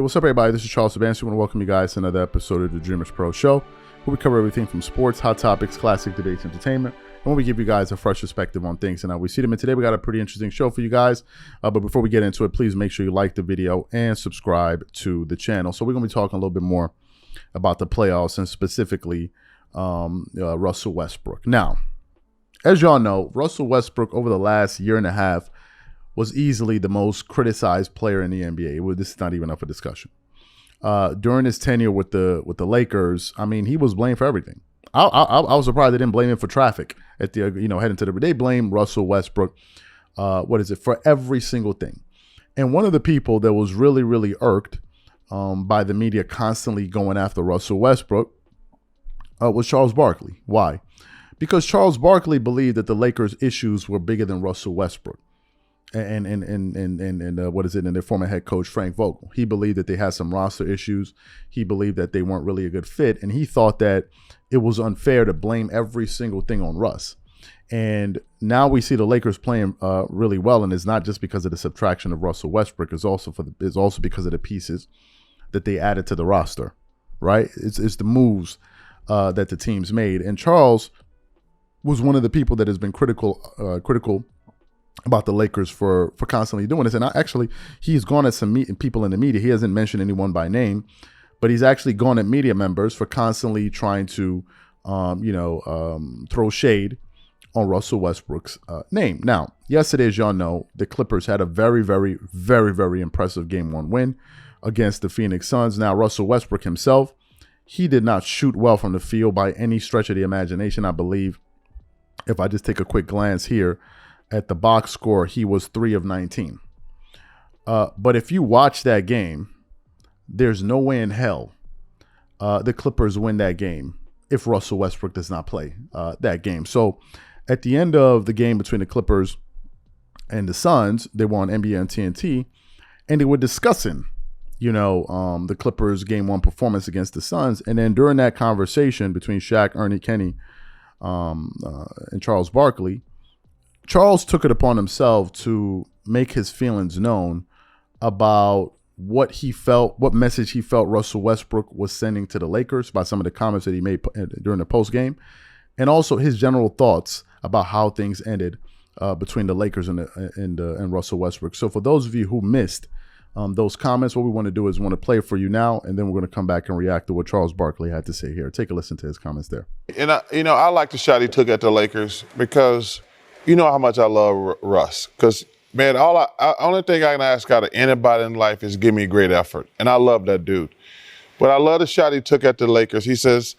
What's up, everybody? This is Charles Sabansi. I want to welcome you guys to another episode of the Dreamerspro Show, where we cover everything from sports, hot topics, classic debates, entertainment, and when we give you guys a fresh perspective on things and how we see them. And today we got a pretty interesting show for you guys. But before we get into it, please make sure you like the video and subscribe to the channel. So we're going to be talking a little bit more about the playoffs and specifically Russell Westbrook. Now, as y'all know, Russell Westbrook over the last year and a half was easily the most criticized player in the NBA. This is not even up for discussion. During his tenure with the Lakers, I mean, he was blamed for everything. I was surprised they didn't blame him for traffic at the heading to the. They blamed Russell Westbrook. For every single thing. And one of the people that was really irked by the media constantly going after Russell Westbrook was Charles Barkley. Why? Because Charles Barkley believed that the Lakers' issues were bigger than Russell Westbrook. And their former head coach, Frank Vogel. He believed that they had some roster issues. He believed that they weren't really a good fit. And he thought that it was unfair to blame every single thing on Russ. And now we see the Lakers playing really well. And it's not just because of the subtraction of Russell Westbrook. It's also because of the pieces that they added to the roster, right? It's the moves that the teams made. And Charles was one of the people that has been critical about the Lakers for constantly doing this. And he's gone at some people in the media. He hasn't mentioned anyone by name, but he's actually gone at media members for constantly trying to, throw shade on Russell Westbrook's name. Now, yesterday, as y'all know, the Clippers had a very impressive Game 1 win against the Phoenix Suns. Now, Russell Westbrook himself, he did not shoot well from the field by any stretch of the imagination. I believe, if I just take a quick glance here, at the box score, he was 3 of 19. But if you watch that game, there's no way in hell the Clippers win that game if Russell Westbrook does not play that game. So at the end of the game between the Clippers and the Suns, they were on NBA and TNT, and they were discussing, the Clippers' Game 1 performance against the Suns. And then during that conversation between Shaq, Ernie, Kenny, and Charles Barkley, Charles took it upon himself to make his feelings known about what message he felt Russell Westbrook was sending to the Lakers by some of the comments that he made during the post game, and also his general thoughts about how things ended between the Lakers and Russell Westbrook. So for those of you who missed those comments, what we want to do is we want to play it for you now, and then we're going to come back and react to what Charles Barkley had to say here. Take a listen to his comments there. And I like the shot he took at the Lakers because you know how much I love Russ. Because, man, only thing I can ask out of anybody in life is give me great effort. And I love that dude. But I love the shot he took at the Lakers. He says,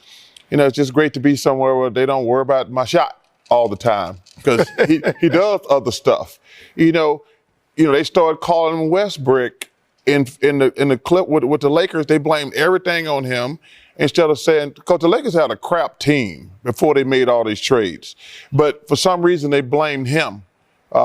it's just great to be somewhere where they don't worry about my shot all the time. Because he does other stuff. They started calling him Westbrook in the clip with the Lakers. They blamed everything on him instead of saying, because the Lakers had a crap team before they made all these trades. But for some reason, they blamed him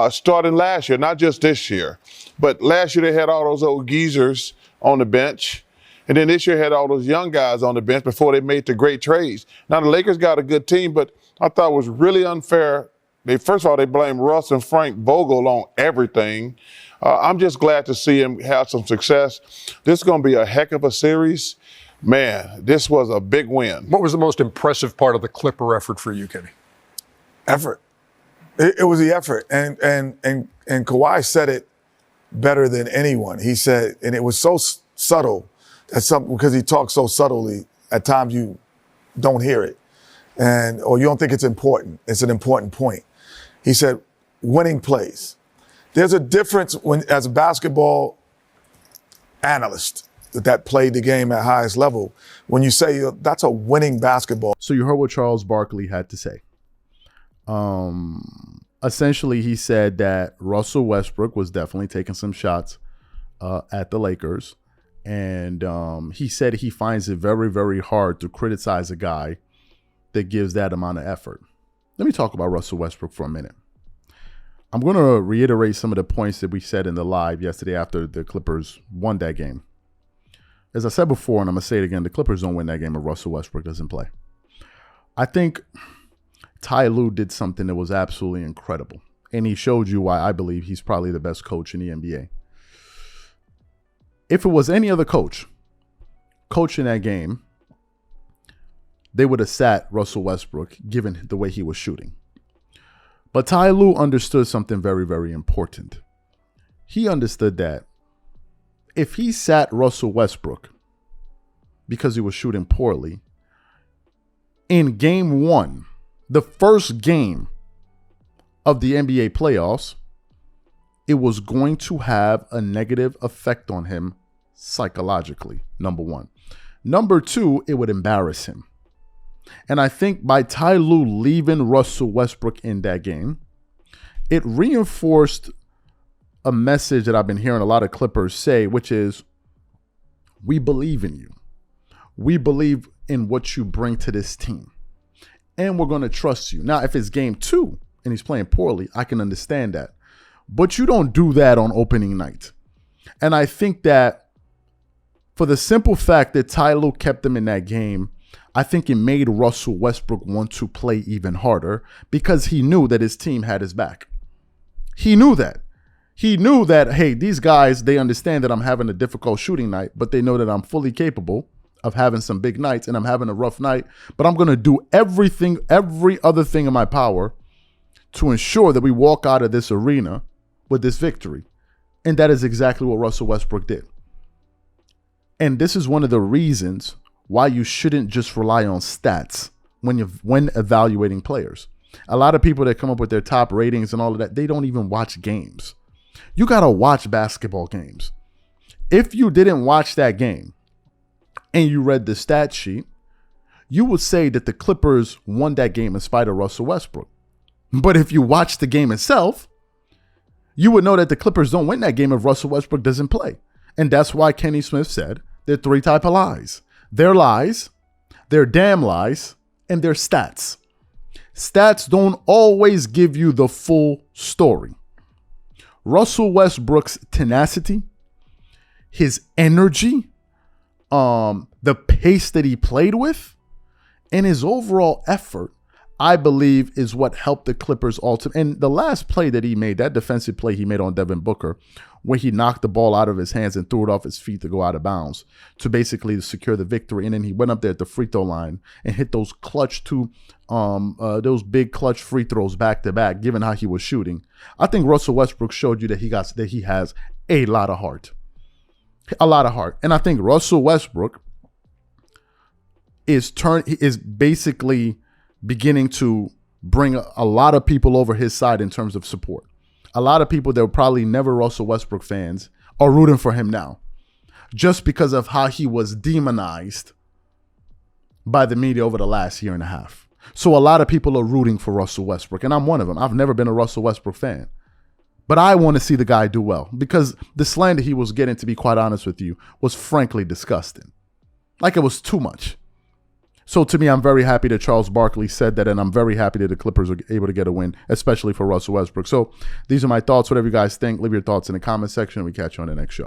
starting last year, not just this year. But last year, they had all those old geezers on the bench. And then this year, had all those young guys on the bench before they made the great trades. Now, the Lakers got a good team, but I thought it was really unfair. First of all, they blamed Russ and Frank Vogel on everything. I'm just glad to see him have some success. This is going to be a heck of a series. Man, this was a big win. What was the most impressive part of the Clipper effort for you, Kenny? Effort. It was the effort. And Kawhi said it better than anyone. He said, and it was so subtle, because he talks so subtly, at times you don't hear it. Or you don't think it's important. It's an important point. He said, winning plays. There's a difference as a basketball analyst that played the game at highest level, when you say that's a winning basketball. So you heard what Charles Barkley had to say. Essentially, he said that Russell Westbrook was definitely taking some shots at the Lakers. And he said he finds it very hard to criticize a guy that gives that amount of effort. Let me talk about Russell Westbrook for a minute. I'm going to reiterate some of the points that we said in the live yesterday after the Clippers won that game. As I said before, and I'm going to say it again, the Clippers don't win that game if Russell Westbrook doesn't play. I think Ty Lue did something that was absolutely incredible. And he showed you why I believe he's probably the best coach in the NBA. If it was any other coach coaching that game, they would have sat Russell Westbrook given the way he was shooting. But Ty Lue understood something very, very important. He understood that if he sat Russell Westbrook because he was shooting poorly, in game 1, the first game of the NBA playoffs, it was going to have a negative effect on him psychologically, number one. Number two, it would embarrass him. And I think by Ty Lue leaving Russell Westbrook in that game, it reinforced a message that I've been hearing a lot of Clippers say, which is, we believe in you. We believe in what you bring to this team. And we're going to trust you. Now, if it's game 2 and he's playing poorly, I can understand that. But you don't do that on opening night. And I think that for the simple fact that Ty Lue kept them in that game, I think it made Russell Westbrook want to play even harder because he knew that his team had his back. He knew that. He knew that, hey, these guys, they understand that I'm having a difficult shooting night, but they know that I'm fully capable of having some big nights and I'm having a rough night, but I'm going to do everything, every other thing in my power to ensure that we walk out of this arena with this victory. And that is exactly what Russell Westbrook did. And this is one of the reasons why you shouldn't just rely on stats when evaluating players. A lot of people that come up with their top ratings and all of that, they don't even watch games. You got to watch basketball games. If you didn't watch that game and you read the stat sheet, you would say that the Clippers won that game in spite of Russell Westbrook. But if you watch the game itself, you would know that the Clippers don't win that game if Russell Westbrook doesn't play. And that's why Kenny Smith said there are 3 types of lies. They're lies, they're damn lies, and they're stats. Stats don't always give you the full story. Russell Westbrook's tenacity, his energy, the pace that he played with, and his overall effort, I believe, is what helped the Clippers ultimately. And the last play that he made, that defensive play he made on Devin Booker, where he knocked the ball out of his hands and threw it off his feet to go out of bounds to basically secure the victory. And then he went up there at the free throw line and hit those those big clutch free throws back to back, given how he was shooting. I think Russell Westbrook showed you that he has a lot of heart. A lot of heart. And I think Russell Westbrook is basically beginning to bring a lot of people over his side in terms of support. A lot of people that were probably never Russell Westbrook fans are rooting for him now just because of how he was demonized by the media over the last year and a half. So a lot of people are rooting for Russell Westbrook, and I'm one of them. I've never been a Russell Westbrook fan. But I want to see the guy do well because the slander he was getting, to be quite honest with you, was frankly disgusting. Like, it was too much. So to me, I'm very happy that Charles Barkley said that, and I'm very happy that the Clippers are able to get a win, especially for Russell Westbrook. So these are my thoughts. Whatever you guys think, leave your thoughts in the comment section. We catch you on the next show.